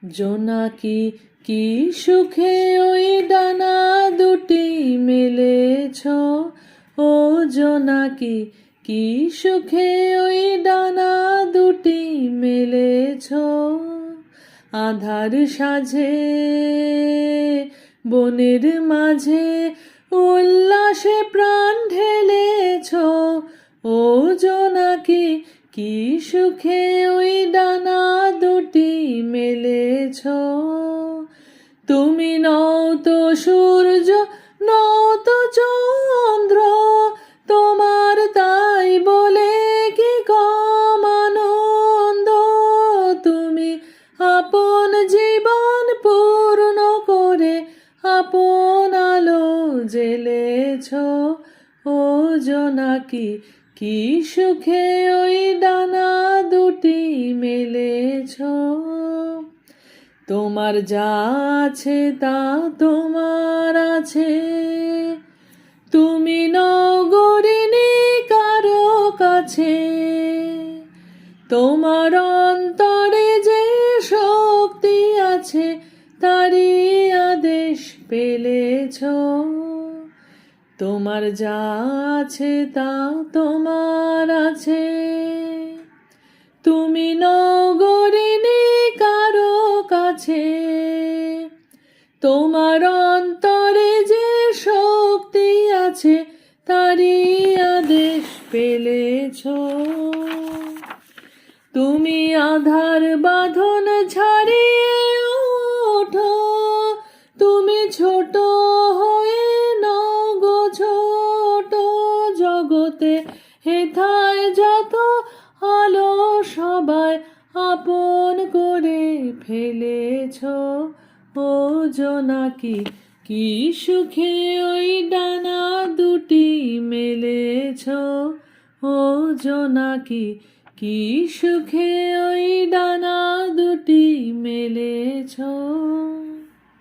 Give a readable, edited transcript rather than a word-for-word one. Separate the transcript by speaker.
Speaker 1: জোনাকি কি সুখে ওই ডানা দুটি মেলেছ, ও জোনাকি কি সুখে ওই ডানা দুটি মেলেছ। আধার সাজে বনের মাঝে উল্লাসে প্রাণ ঢেলেছ, ও জোনাকি কি সুখে ওই ডানা দুটি মেলেছ। তুমি নও তো সূর্য, নও তো চন্দ্র, তোমার তাই বলে কি কম আনন্দ। তুমি আপন জীবন পূর্ণ করে আপন আলো জ্বেলেছ, ও জোনাকি কি সুখে ওই ডানা দুটি মেলেছ। তোমার যা আছে তা তোমার আছে, তুমি নগরিনী কারো কাছে। তোমার অন্তরে যে শক্তি আছে তারই আদেশ পেলেছ। তোমার যা আছে তা তোমার আছে, তুমি নগরিনী কারো কাছে। তোমার অন্তরে যে শক্তি আছে তারই আদেশ পেলেছ। তুমি আধার বাঁধন ছাড়িয়ে ওঠো, তুমি ছোট হয়ে নগো ছোট। জগতে হেথায় যত আলো সবাই আপন করে ফেলেছ, ও জোনাকি কি সুখে ওই ডানা দুটি মেলেছ। ও জোনাকি কি সুখে ওই